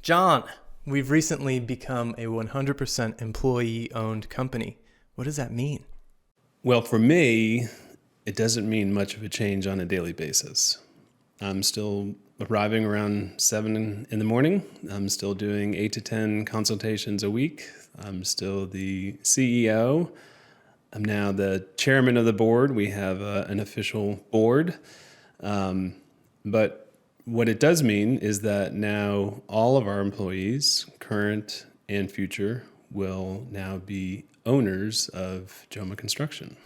John, we've recently become a 100% employee-owned company. What does that mean? Well, for me, it doesn't mean much of a change on a daily basis. I'm still arriving around 7 in the morning. I'm still doing 8 to 10 consultations a week. I'm still the CEO. I'm now the chairman of the board. We have an official board. But what it does mean is that now all of our employees, current and future, will now be owners of JOMA Construction.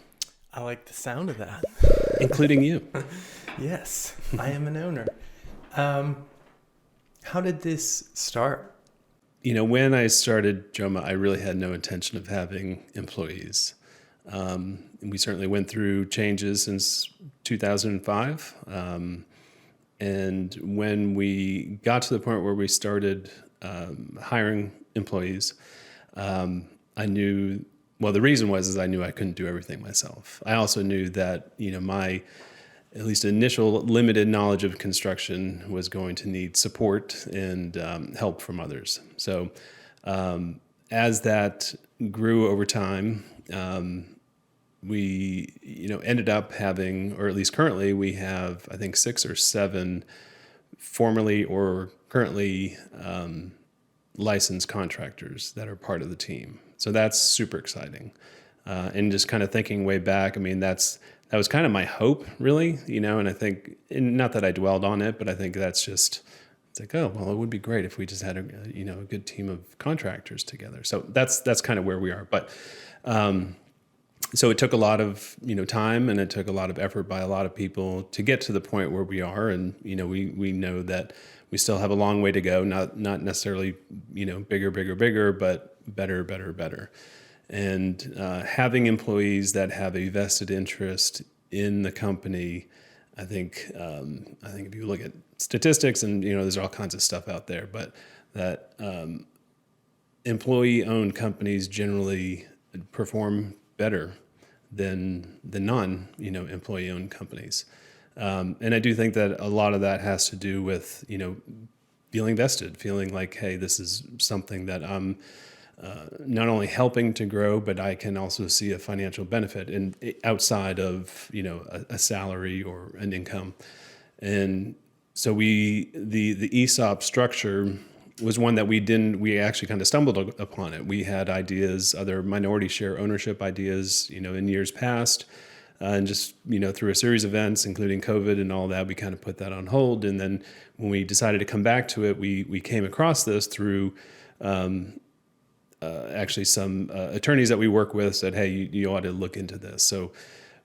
I like the sound of that. Including you. Yes, I am an owner. How did this start? When I started JOMA, I really had no intention of having employees. We certainly went through changes since 2005. And when we got to the point where we started hiring employees, I knew, well, the reason was I knew I couldn't do everything myself. I also knew that, my at least initial limited knowledge of construction was going to need support and help from others. So as that grew over time, we, ended up having, or at least currently, we have, I think, 6 or 7 formerly or currently licensed contractors that are part of the team. So that's super exciting. And just kind of thinking way back, that was kind of my hope, really, and I think, and not that I dwelled on it, but I think that's just, it's like, oh, well, it would be great if we just had a good team of contractors together. So that's kind of where we are. But so it took a lot of, time, and it took a lot of effort by a lot of people to get to the point where we are. And, we know that we still have a long way to go, not necessarily, bigger, but better. And having employees that have a vested interest in the company, I think if you look at statistics and, there's all kinds of stuff out there, but that employee-owned companies generally perform better than the employee-owned companies. And I do think that a lot of that has to do with, feeling vested, feeling like, hey, this is something that I'm not only helping to grow, but I can also see a financial benefit outside of, a salary or an income. And so the ESOP structure was one that we actually kind of stumbled upon it. We had ideas, other minority share ownership ideas, in years past, and just, through a series of events, including COVID and all that, we kind of put that on hold. And then when we decided to come back to it, we came across this through actually some attorneys that we work with said, hey, you ought to look into this. So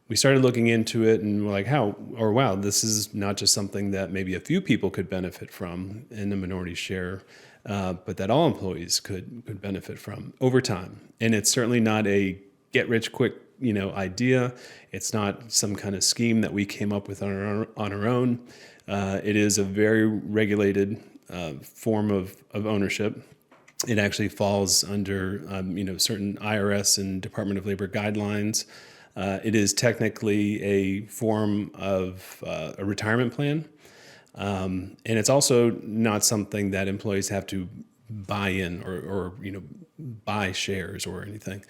we started looking into it, and we're like, wow, this is not just something that maybe a few people could benefit from in the minority share, but that all employees could benefit from over time. And it's certainly not a get rich quick, idea. It's not some kind of scheme that we came up with on our own. It is a very regulated form of ownership. It actually falls under, certain IRS and Department of Labor guidelines. It is technically a form of a retirement plan. And it's also not something that employees have to buy in or buy shares or anything.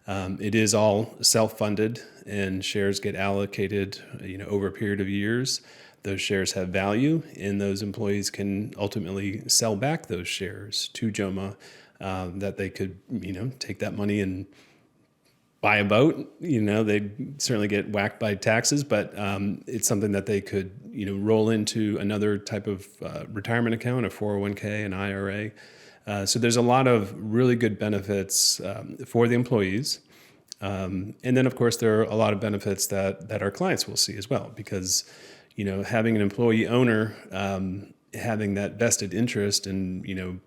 It is all self-funded, and shares get allocated, over a period of years. Those shares have value, and those employees can ultimately sell back those shares to JOMA, that they could, take that money and buy a boat. They'd certainly get whacked by taxes, but it's something that they could, roll into another type of retirement account, a 401k, an IRA. So there's a lot of really good benefits for the employees. And then, of course, there are a lot of benefits that our clients will see as well, because, having an employee owner, having that vested interest and,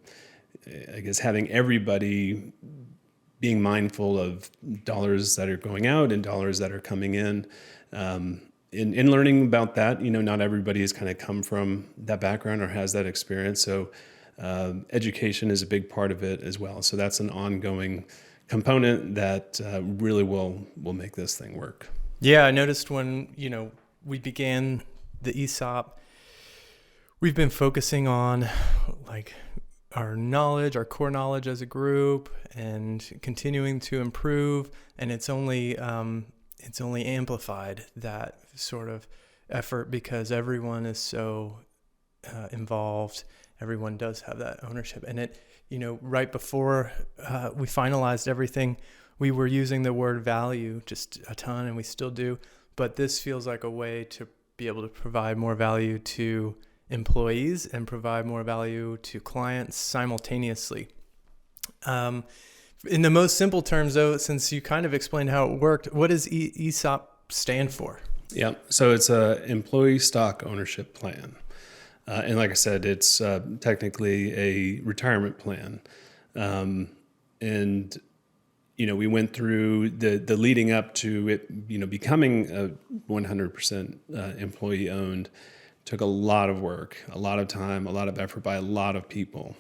I guess having everybody being mindful of dollars that are going out and dollars that are coming in, in learning about that, not everybody has kind of come from that background or has that experience. So education is a big part of it as well. So that's an ongoing component that really will make this thing work. Yeah, I noticed when, we began the ESOP, we've been focusing on knowledge, our core knowledge as a group, and continuing to improve. And it's only amplified, that sort of effort, because everyone is so involved. Everyone does have that ownership. And it, right before we finalized everything, we were using the word value just a ton, and we still do. But this feels like a way to be able to provide more value to employees and provide more value to clients simultaneously. In the most simple terms, though, since you kind of explained how it worked, what does ESOP stand for? Yeah, so it's a employee stock ownership plan. And like I said, it's technically a retirement plan. And we went through the leading up to it, becoming a 100% employee owned. Took a lot of work, a lot of time, a lot of effort by a lot of people.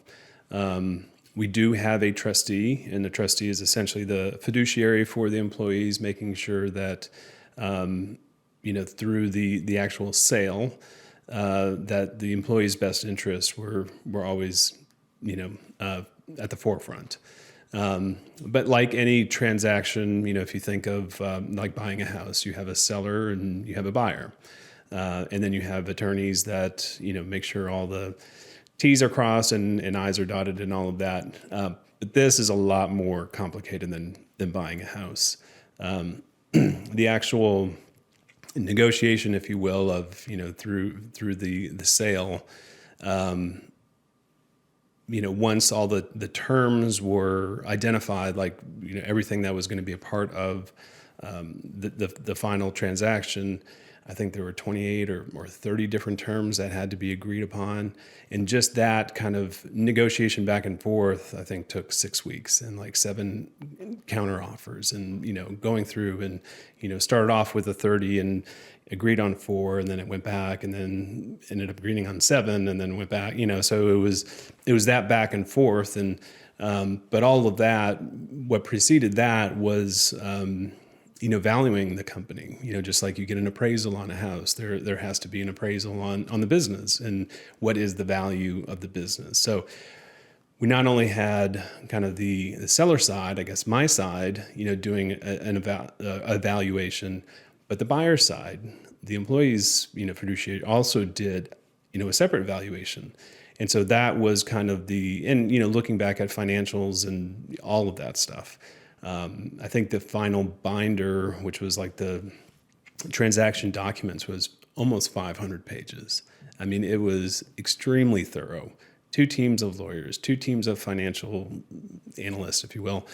We do have a trustee, and the trustee is essentially the fiduciary for the employees, making sure that, through the actual sale, that the employees' best interests were always, at the forefront. But like any transaction, if you think of like buying a house, you have a seller and you have a buyer. And then you have attorneys that, make sure all the T's are crossed and I's are dotted and all of that. But this is a lot more complicated than buying a house. The actual negotiation, if you will, of, through the sale, once all the terms were identified, like, everything that was going to be a part of the final transaction, I think there were 28 or 30 different terms that had to be agreed upon. And just that kind of negotiation back and forth, I think, took 6 weeks and like 7 counter offers, and, going through and, started off with a 30 and agreed on 4, and then it went back, and then ended up agreeing on 7, and then went back, so it was that back and forth. And, but all of that, what preceded that was, valuing the company. Just like you get an appraisal on a house, there has to be an appraisal on the business and what is the value of the business. So we not only had kind of the seller side, I guess my side, doing an evaluation, but the buyer side, the employees, fiduciary also did, a separate valuation. And so that was kind of looking back at financials and all of that stuff. I think the final binder, which was like the transaction documents, was almost 500 pages. I mean, it was extremely thorough. 2 teams of lawyers, 2 teams of financial analysts, if you will.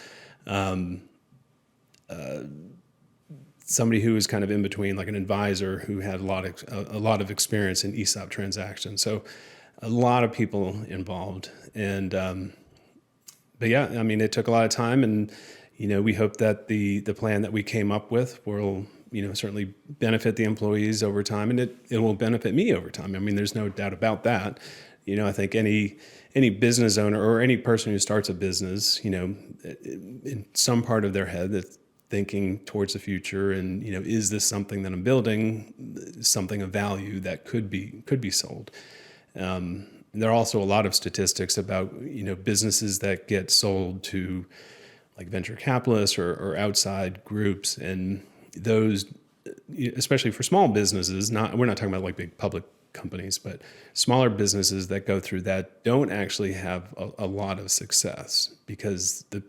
Somebody who was kind of in between, like an advisor who had a lot of experience in ESOP transactions. So a lot of people involved. And, but yeah, I mean, it took a lot of time, and, we hope that the plan that we came up with will, certainly benefit the employees over time, and it will benefit me over time. I mean, there's no doubt about that. I think any business owner or any person who starts a business, in some part of their head that's thinking towards the future, and, is this something that I'm building, something of value that could be sold? There are also a lot of statistics about, businesses that get sold to like venture capitalists or outside groups, and those, especially for small businesses, we're not talking about like big public companies, but smaller businesses that go through that don't actually have a lot of success, because the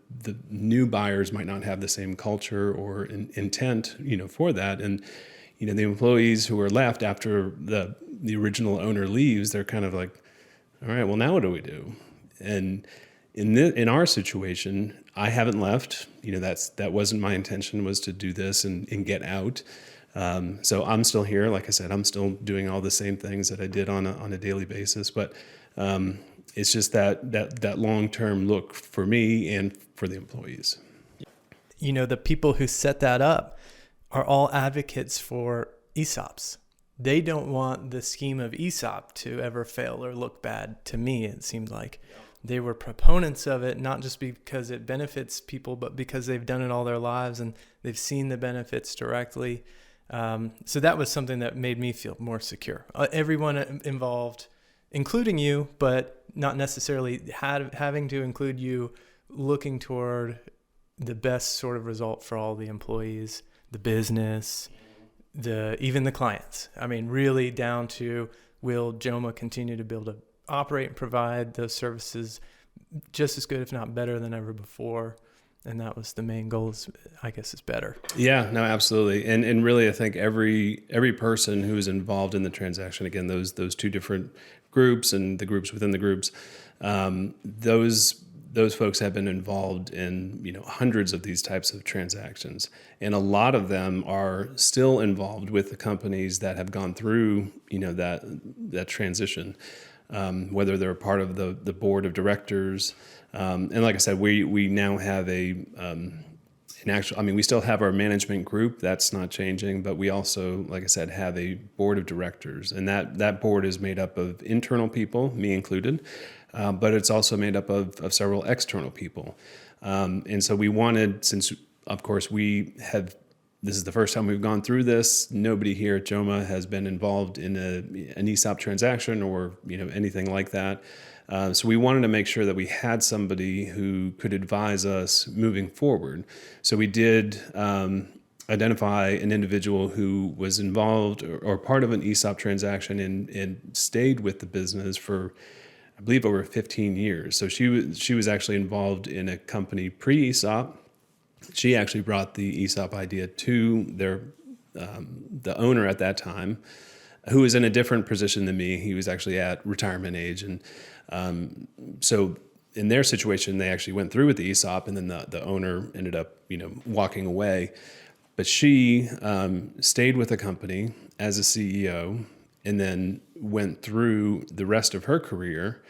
new buyers might not have the same culture or intent, for that. And, the employees who are left after the original owner leaves, they're kind of like, all right, well, now what do we do? And in our situation, I haven't left. That wasn't my intention, was to do this and get out. So I'm still here. Like I said, I'm still doing all the same things that I did on a daily basis. But it's just that long-term look for me and for the employees. The people who set that up are all advocates for ESOPs. They don't want the scheme of ESOP to ever fail or look bad. To me, it seemed like they were proponents of it, not just because it benefits people, but because they've done it all their lives and they've seen the benefits directly. So that was something that made me feel more secure. Everyone involved including you, but not necessarily having to include you, looking toward the best sort of result for all the employees, the business, even the clients. I mean, really down to, will JOMA continue to be able to operate and provide those services just as good, if not better than ever before? And that was the main goal, I guess, is better. Yeah, no, absolutely. And really, I think every person who is involved in the transaction, again, those two different groups and the groups within the groups, those folks have been involved in, hundreds of these types of transactions. And a lot of them are still involved with the companies that have gone through, that transition, whether they're a part of the board of directors. And like I said, we now have we still have our management group. That's not changing, but we also, like I said, have a board of directors. And that board is made up of internal people, me included, but it's also made up of several external people. And so we wanted, since, of course, this is the first time we've gone through this. Nobody here at JOMA has been involved in an ESOP transaction or anything like that. So we wanted to make sure that we had somebody who could advise us moving forward. So we did identify an individual who was involved or part of an ESOP transaction and stayed with the business for, I believe, over 15 years. So she was actually involved in a company pre-ESOP. She actually brought the ESOP idea to the owner at that time, who was in a different position than me. He was actually at retirement age. And so in their situation, they actually went through with the ESOP, and then the owner ended up, walking away. But she stayed with the company as a CEO and then went through the rest of her career.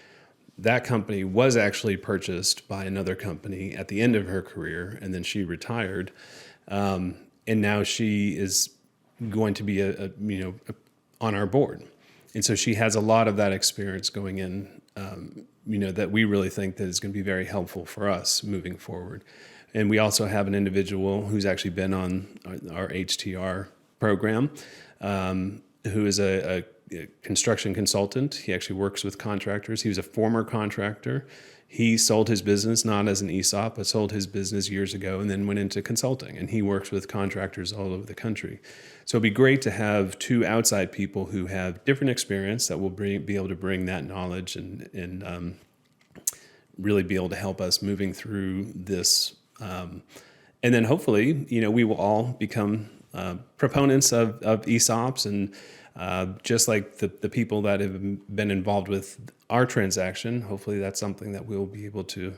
That company was actually purchased by another company at the end of her career, and then she retired. And now she is going to be on our board. And so she has a lot of that experience going in, that we really think that is going to be very helpful for us moving forward. And we also have an individual who's actually been on our HTR program, who is a construction consultant. He actually works with contractors. He was a former contractor. He sold his business, not as an ESOP, but sold his business years ago and then went into consulting. And he works with contractors all over the country. So it'd be great to have two outside people who have different experience that will be able to bring that knowledge and really be able to help us moving through this. And then hopefully, we will all become proponents of ESOPs, and just like the people that have been involved with our transaction, hopefully that's something that we'll be able to,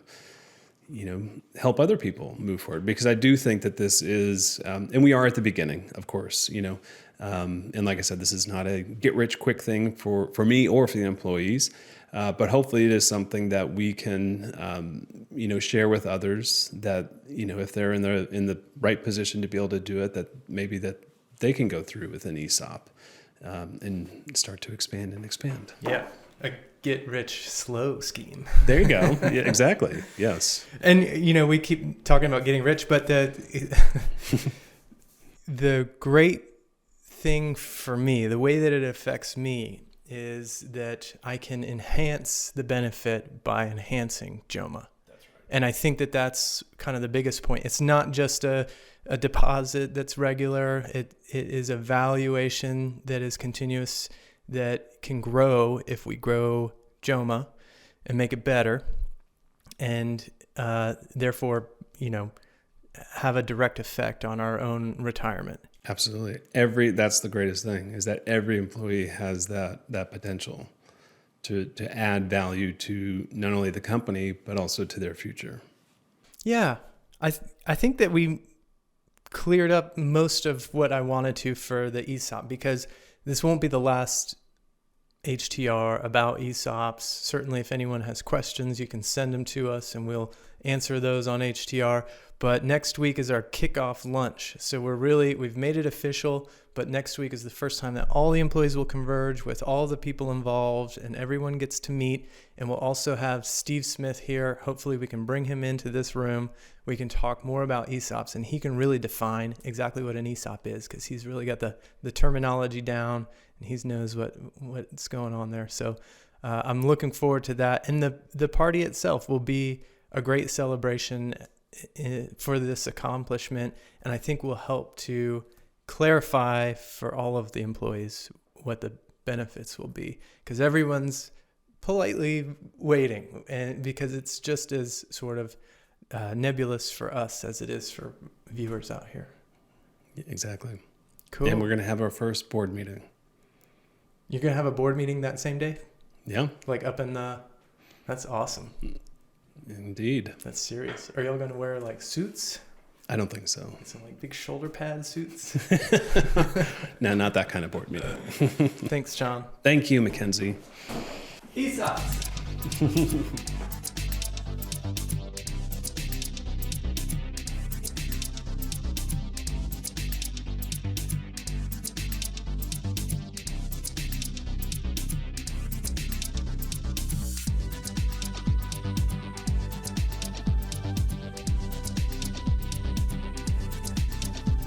help other people move forward. Because I do think that this is, and we are at the beginning, of course, and like I said, this is not a get-rich-quick thing for me or for the employees, but hopefully it is something that we can, share with others that, if they're in the right position to be able to do it, that maybe that they can go through with an ESOP. And start to expand. Yeah, a get-rich-slow scheme. There you go. Yeah, exactly. Yes. And, we keep talking about getting rich, but the great thing for me, the way that it affects me, is that I can enhance the benefit by enhancing JOMA. That's right. And I think that that's kind of the biggest point. It's not just a deposit that's regular. It is a valuation that is continuous, that can grow if we grow JOMA and make it better, and therefore, have a direct effect on our own retirement. Absolutely. That's the greatest thing, is that every employee has that potential to add value to not only the company, but also to their future. Yeah. I think that we cleared up most of what I wanted to for the ESOP, because this won't be the last HTR about ESOPs. Certainly, if anyone has questions, you can send them to us and we'll answer those on HTR. But next week is our kickoff lunch. So we've made it official, but next week is the first time that all the employees will converge with all the people involved and everyone gets to meet. And we'll also have Steve Smith here. Hopefully we can bring him into this room. We can talk more about ESOPs, and he can really define exactly what an ESOP is, because he's really got the terminology down and he knows what's going on there. So I'm looking forward to that. And the party itself will be a great celebration for this accomplishment. And I think will help to clarify for all of the employees what the benefits will be, because everyone's politely waiting, and because it's just as sort of nebulous for us as it is for viewers out here. Exactly. Cool. And we're going to have our first board meeting. You're going to have a board meeting that same day? Yeah. Like up in the... That's awesome. Indeed. That's serious. Are y'all going to wear like suits? I don't think so. Some like big shoulder pad suits? No, not that kind of board meeting. Thanks, John. Thank you, Mackenzie. ESOPs.